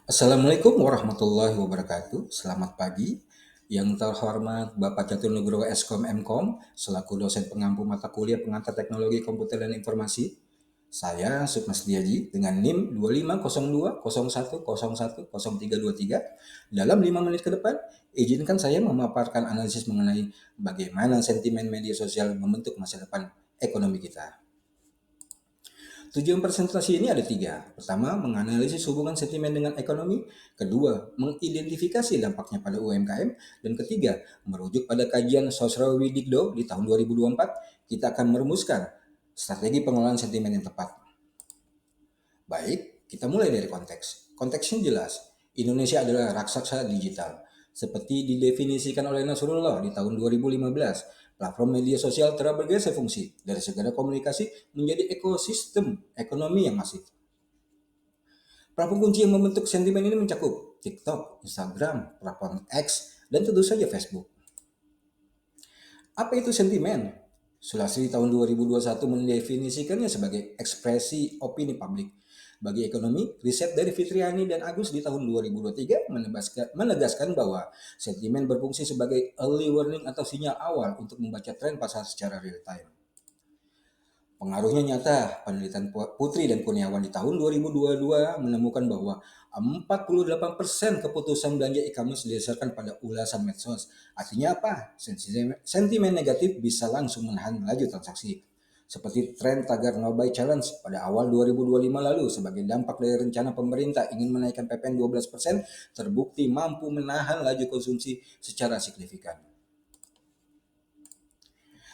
Assalamualaikum warahmatullahi wabarakatuh. Selamat pagi. Yang terhormat Bapak Catur Eskom Mkom selaku dosen pengampu mata kuliah pengantar teknologi komputer dan informasi. Saya Sukmas Diaji dengan NIM 250201010323. Dalam 5 menit ke depan, izinkan saya memaparkan analisis mengenai bagaimana sentimen media sosial membentuk masa depan ekonomi kita. Tujuan presentasi ini ada tiga. Pertama, menganalisis hubungan sentimen dengan ekonomi. Kedua, mengidentifikasi dampaknya pada UMKM. Dan ketiga, merujuk pada kajian Sosrawidikdo di tahun 2024, kita akan merumuskan strategi pengelolaan sentimen yang tepat. Baik, kita mulai dari konteks. Konteksnya jelas, Indonesia adalah raksasa digital. Seperti didefinisikan oleh Nasrullah di tahun 2015, platform media sosial telah bergeser fungsi dari sekedar komunikasi menjadi ekosistem ekonomi yang masif. Platform kunci yang membentuk sentimen ini mencakup TikTok, Instagram, platform X, dan tentu saja Facebook. Apa itu sentimen? Sulawesi tahun 2021 mendefinisikannya sebagai ekspresi opini publik. Bagi ekonomi, riset dari Fitriani dan Agus di tahun 2023 menegaskan bahwa sentimen berfungsi sebagai early warning atau sinyal awal untuk membaca tren pasar secara real time. Pengaruhnya nyata, penelitian Putri dan Kurniawan di tahun 2022 menemukan bahwa 48% keputusan belanja e-commerce didasarkan pada ulasan medsos. Artinya apa? Sentimen negatif bisa langsung menahan laju transaksi. Seperti tren tagar No Buy Challenge pada awal 2025 lalu sebagai dampak dari rencana pemerintah ingin menaikkan PPN 12%, terbukti mampu menahan laju konsumsi secara signifikan.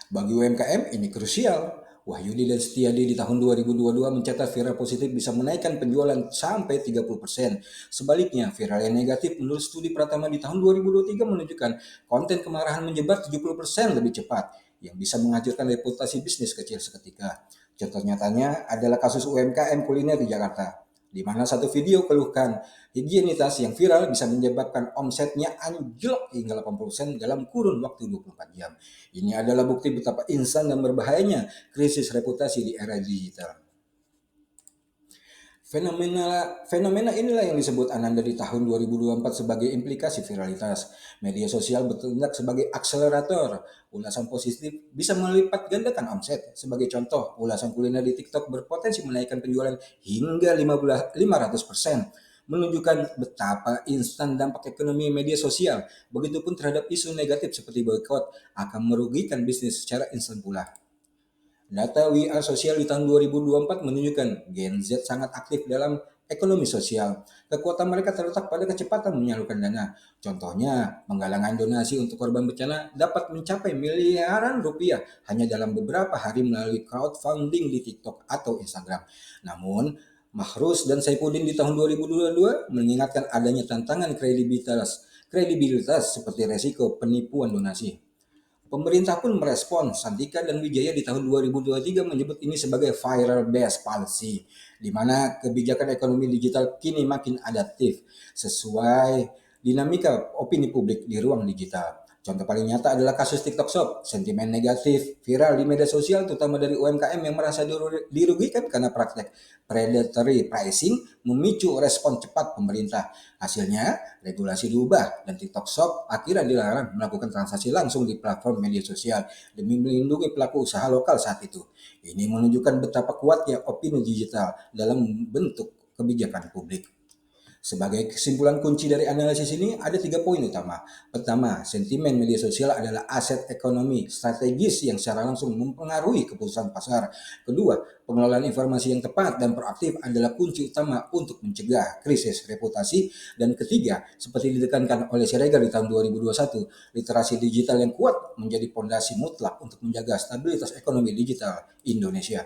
Bagi UMKM ini krusial. Wahyudi dan Setiadi di tahun 2022 mencatat viral positif bisa menaikkan penjualan sampai 30%. Sebaliknya, viral yang negatif menurut studi Pratama di tahun 2023 menunjukkan konten kemarahan menyebar 70% lebih cepat yang bisa menghancurkan reputasi bisnis kecil seketika. Contoh nyatanya adalah kasus UMKM kuliner di Jakarta, di mana satu video keluhkan higienitas yang viral bisa menyebabkan omsetnya anjlok hingga 80% dalam kurun waktu 24 jam. Ini adalah bukti betapa instan dan berbahayanya krisis reputasi di era digital. Fenomena inilah yang disebut Ananda di tahun 2024 sebagai implikasi viralitas. Media sosial bertindak sebagai akselerator. Ulasan positif bisa melipat gandakan omset. Sebagai contoh, ulasan kuliner di TikTok berpotensi menaikkan penjualan hingga 500%, menunjukkan betapa instan dampak ekonomi media sosial. Begitupun terhadap isu negatif seperti boykot akan merugikan bisnis secara instan pula. Data We Are Social di tahun 2024 menunjukkan Gen Z sangat aktif dalam ekonomi sosial. Kekuatan mereka terletak pada kecepatan menyalurkan dana. Contohnya, penggalangan donasi untuk korban bencana dapat mencapai miliaran rupiah hanya dalam beberapa hari melalui crowdfunding di TikTok atau Instagram. Namun, Mahrus dan Saifuddin di tahun 2022 mengingatkan adanya tantangan kredibilitas seperti resiko penipuan donasi. Pemerintah pun merespon. Sandika dan Wijaya di tahun 2023 menyebut ini sebagai viral based policy, di mana kebijakan ekonomi digital kini makin adaptif sesuai dinamika opini publik di ruang digital. Contoh paling nyata adalah kasus TikTok Shop. Sentimen negatif viral di media sosial terutama dari UMKM yang merasa dirugikan karena praktek predatory pricing memicu respon cepat pemerintah. Hasilnya, regulasi diubah dan TikTok Shop akhirnya dilarang melakukan transaksi langsung di platform media sosial demi melindungi pelaku usaha lokal saat itu. Ini menunjukkan betapa kuatnya opini digital dalam bentuk kebijakan publik. Sebagai kesimpulan kunci dari analisis ini ada 3 poin utama. Pertama, sentimen media sosial adalah aset ekonomi strategis yang secara langsung mempengaruhi keputusan pasar. Kedua, pengelolaan informasi yang tepat dan proaktif adalah kunci utama untuk mencegah krisis reputasi. Dan ketiga, seperti ditekankan oleh Siregar di tahun 2021, literasi digital yang kuat menjadi fondasi mutlak untuk menjaga stabilitas ekonomi digital Indonesia.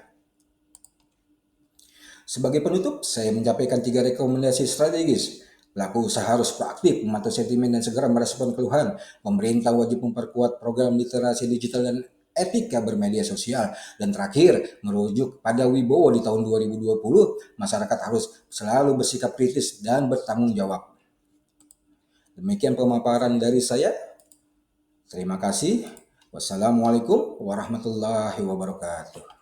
Sebagai penutup, saya menyampaikan 3 rekomendasi strategis. Pelaku usaha harus proaktif, memantau sentimen dan segera merespon keluhan. Pemerintah wajib memperkuat program literasi digital dan etika bermedia sosial. Dan terakhir, merujuk pada Wibowo di tahun 2020, masyarakat harus selalu bersikap kritis dan bertanggung jawab. Demikian pemaparan dari saya. Terima kasih. Wassalamualaikum warahmatullahi wabarakatuh.